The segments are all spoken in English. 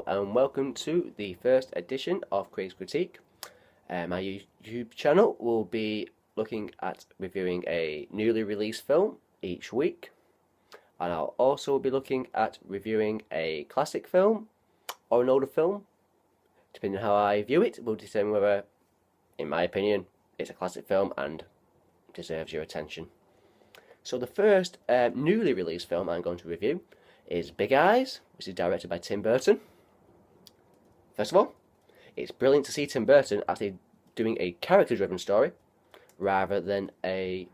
and welcome to the first edition of Craig's Critique. My YouTube channel will be looking at reviewing a newly released film each week, and I'll also be looking at reviewing a classic film or an older film. Depending on how I view it, will determine whether, in my opinion, it's a classic film and deserves your attention. So the first newly released film I'm going to review is Big Eyes, which is directed by Tim Burton. First of all, it's brilliant to see Tim Burton actually doing a character-driven story rather than a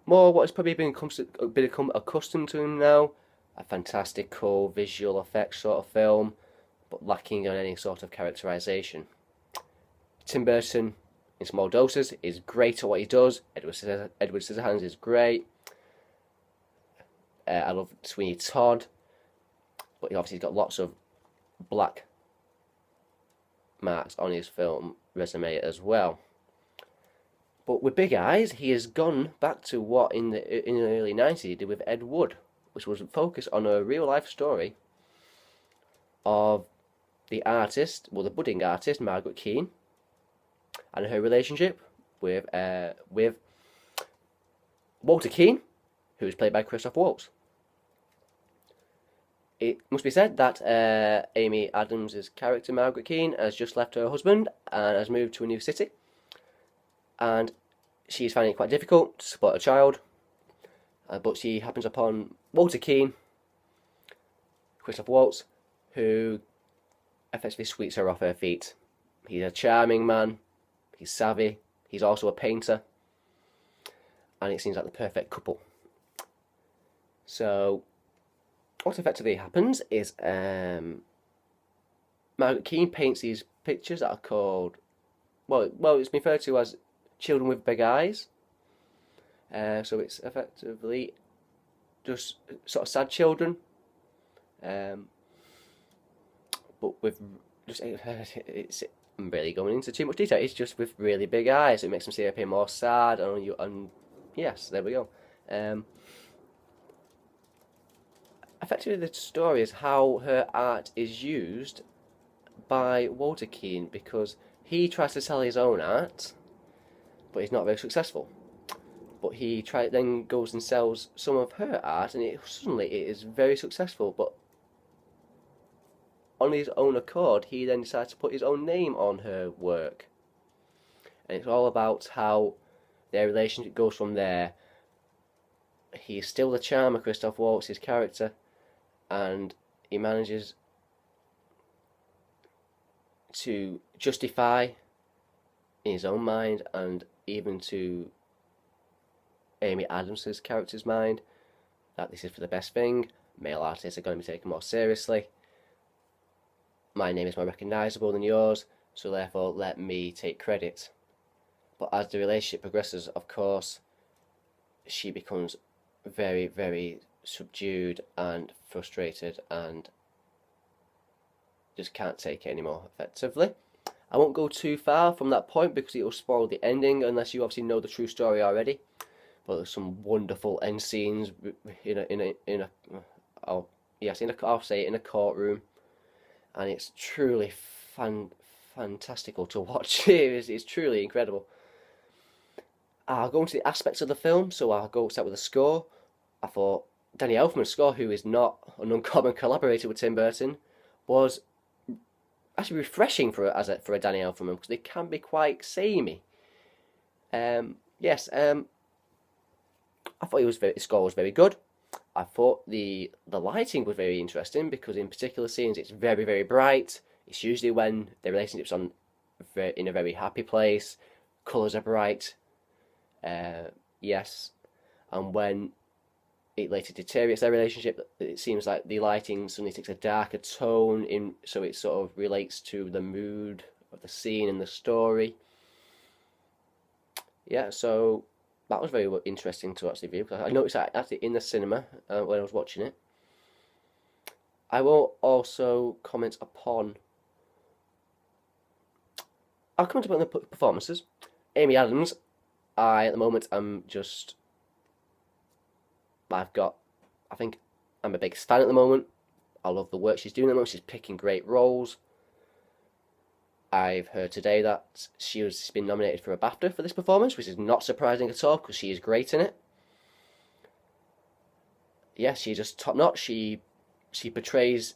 more what has probably become accustomed to him now, a fantastical visual effects sort of film, but lacking on any sort of characterization. Tim Burton, in small doses, is great at what he does. Edward Scissorhands is great. I love Sweeney Todd, but he obviously got lots of black marks on his film resume as well. But with Big Eyes, he has gone back to what in the early 90s he did with Ed Wood, which was focused on a real life story of the artist, well, the budding artist Margaret Keane, and her relationship with Walter Keane, who is played by Christoph Waltz. It must be said that Amy Adams' character, Margaret Keane, has just left her husband and has moved to a new city. And she's finding it quite difficult to support a child. But she happens upon Walter Keane, Christoph Waltz, who effectively sweeps her off her feet. He's a charming man, he's savvy, he's also a painter, and it seems like the perfect couple. So, what effectively happens is Margaret Keane paints these pictures that are called, well, it's been referred to as children with big eyes. So it's effectively just sort of sad children, but with just I'm really going into too much detail. It's just with really big eyes. It makes them appear more sad, and yes, there we go. Effectively, the story is how her art is used by Walter Keane, because he tries to sell his own art, but he's not very successful. But he then goes and sells some of her art, and suddenly it is very successful. But on his own accord, he then decides to put his own name on her work, and it's all about how their relationship goes from there. He's still the charmer, Christoph Waltz, his character, and he manages to justify in his own mind, and even to Amy Adams' character's mind, that this is for the best thing. Male artists are going to be taken more seriously. My name is more recognisable than yours, so therefore let me take credit. But as the relationship progresses, of course, she becomes very, very subdued and frustrated and just can't take it anymore effectively. I won't go too far from that point because it will spoil the ending unless you obviously know the true story already. But there's some wonderful end scenes in a courtroom, and it's truly fantastical to watch. It's truly incredible. I'll go into the aspects of the film, so I'll start with the score. I thought Danny Elfman's score, who is not an uncommon collaborator with Tim Burton, was actually refreshing for a Danny Elfman, because they can be quite samey. I thought his score was very good. I thought the lighting was very interesting, because in particular scenes it's very, very bright. It's usually when the relationship's in a very happy place, colours are bright. Yes, and when it later deteriorates their relationship, it seems like the lighting suddenly takes a darker tone, so it sort of relates to the mood of the scene and the story. Yeah, so that was very interesting to actually view, because I noticed that actually in the cinema when I was watching it. I will also comment upon. I'll comment upon the performances. Amy Adams, at the moment, I think I'm a big fan at the moment. I love the work she's doing at the moment. She's picking great roles. I've heard today that she's been nominated for a BAFTA for this performance, which is not surprising at all because she is great in it. Yeah, she's just top notch. She portrays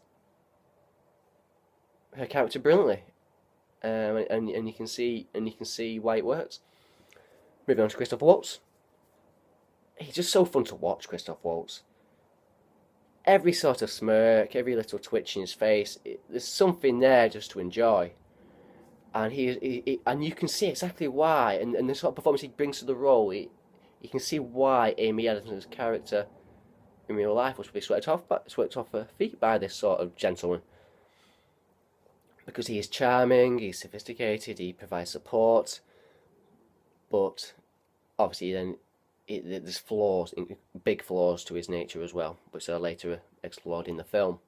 her character brilliantly, and you can see why it works. Moving on to Christoph Waltz. He's just so fun to watch, Christoph Waltz. Every sort of smirk, every little twitch in his face, there's something there just to enjoy. And and you can see exactly why, and the sort of performance he brings to the role, you can see why Amy Adams' character in real life was swept off her feet by this sort of gentleman. Because he is charming, he's sophisticated, he provides support, but obviously then there's flaws, big flaws to his nature as well, which are later explored in the film.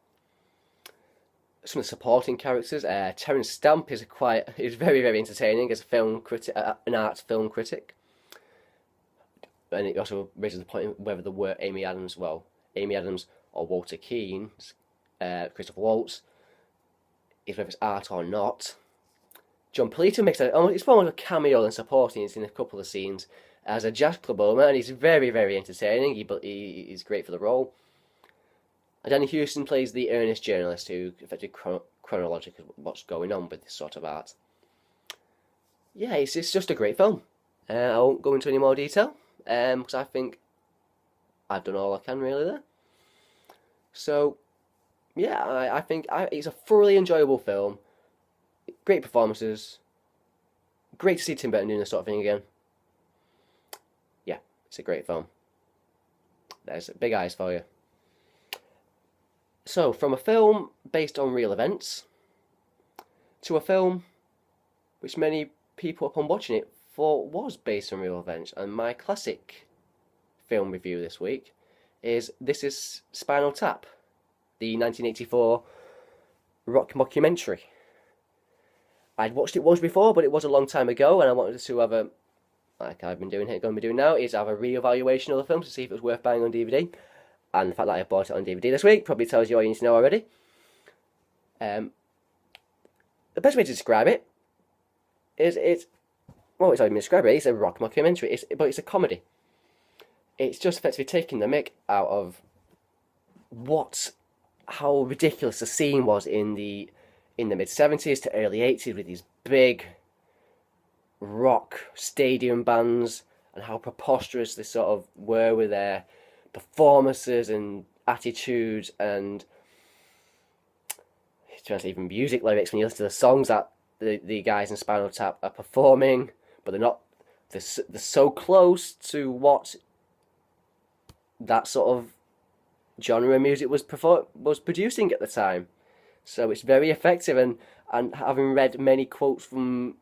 Some of the supporting characters, Terence Stamp is very, very entertaining as a film critic, an art film critic, and it also raises the point of whether the work Amy Adams or Walter Keane, Christopher Waltz, is whether it's art or not. John Polito makes it's more like a cameo than supporting. He's in a couple of scenes as a jazz club owner, and he's very, very entertaining. He's great for the role. And Danny Houston plays the earnest journalist who affected chronologically what's going on with this sort of art. Yeah, it's just a great film. I won't go into any more detail, because I think I've done all I can really there. So, yeah, I think it's a thoroughly enjoyable film. Great performances. Great to see Tim Burton doing this sort of thing again. Yeah, it's a great film. There's big eyes for you. So, from a film based on real events to a film which many people upon watching it thought was based on real events, and my classic film review this week is This Is Spinal Tap, the 1984 rock mockumentary. I'd watched it once before, but it was a long time ago, and I wanted to have like I've been doing here, going to be doing now, is have a re-evaluation of the film to see if it was worth buying on DVD. And the fact that I bought it on DVD this week probably tells you all you need to know already. The best way to describe it is it's not even describe it. It's a rock mockumentary, but it's a comedy. It's just effectively taking the mick out of how ridiculous the scene was in the mid-70s to early 80s with these big rock stadium bands, and how preposterous they sort of were with their performances and attitudes, and even music lyrics when you listen to the songs that the guys in Spinal Tap are performing, but they're not. They're so close to what that sort of genre of music was producing at the time. So it's very effective, and having read many quotes from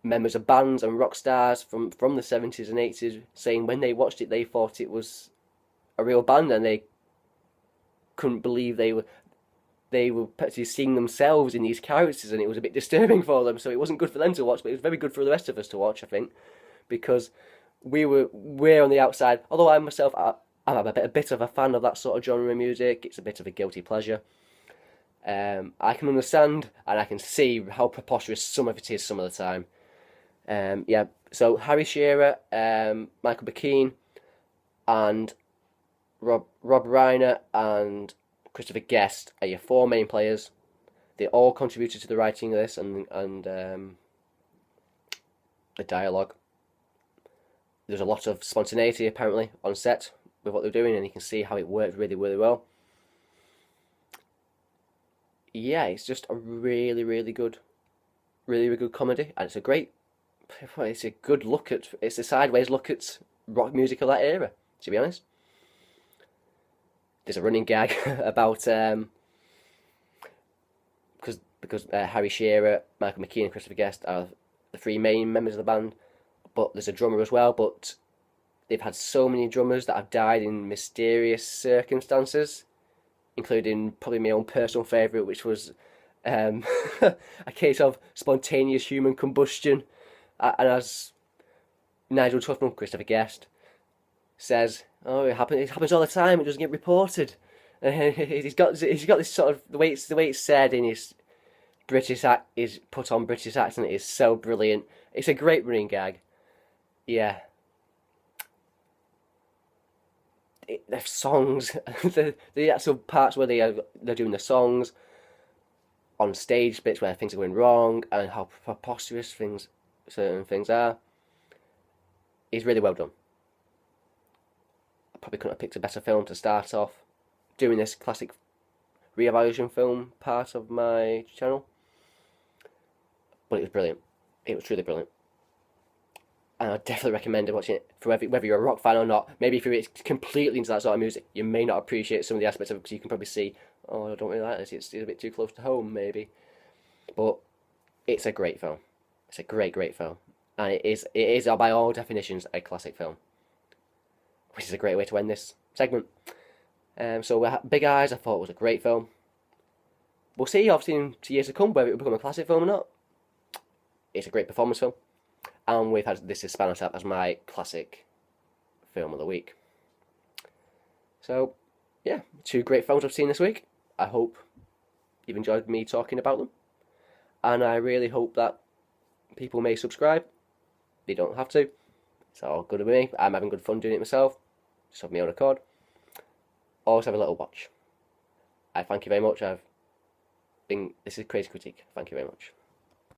members of bands and rock stars from the 70s and 80s saying when they watched it they thought it was a real band, and they couldn't believe they were actually seeing themselves in these characters, and it was a bit disturbing for them. So it wasn't good for them to watch, but it was very good for the rest of us to watch, I think, because we're on the outside. Although I'm a bit of a fan of that sort of genre of music, it's a bit of a guilty pleasure. I can understand and I can see how preposterous some of it is some of the time. Yeah, so Harry Shearer, Michael McKean, and Rob Reiner and Christopher Guest are your four main players. They all contributed to the writing of this and the dialogue. There's a lot of spontaneity apparently on set with what they're doing, and you can see how it worked really, really well. Yeah, it's just a really, really good comedy, and it's a good look at, it's a sideways look at rock music of that era, to be honest. There's a running gag about because Harry Shearer, Michael McKean, and Christopher Guest are the three main members of the band, but there's a drummer as well. But they've had so many drummers that have died in mysterious circumstances, including probably my own personal favourite, which was a case of spontaneous human combustion. And as Nigel Tufnell, Christopher Guest, says, "Oh, it happens all the time. It doesn't get reported." He's got this sort of the way it's said in his is put on British accent is so brilliant. It's a great running gag. Yeah, the songs, the actual parts where they're doing the songs on stage bits where things are going wrong and how preposterous certain things are is really well done. I probably couldn't have picked a better film to start off doing this classic re-evaluation film part of my channel, but it was brilliant. It was truly brilliant. And I definitely recommend watching it for whether you're a rock fan or not. Maybe if you're completely into that sort of music, you may not appreciate some of the aspects of it because you can probably see, oh, I don't really like this. It's a bit too close to home, maybe. But it's a great film. It's a great film, and it is by all definitions a classic film, which is a great way to end this segment. So Big Eyes, I thought was a great film. We'll see, obviously, in 2 years to come whether it will become a classic film or not. It's a great performance film. And we've had This Is Spinal Tap as my classic film of the week. So, yeah, 2 great films I've seen this week. I hope you've enjoyed me talking about them. And I really hope that people may subscribe. They don't have to. It's all good with me. I'm having good fun doing it myself. Just of my own accord. Always have a little watch. I thank you very much. This is Crazy Critique. Thank you very much.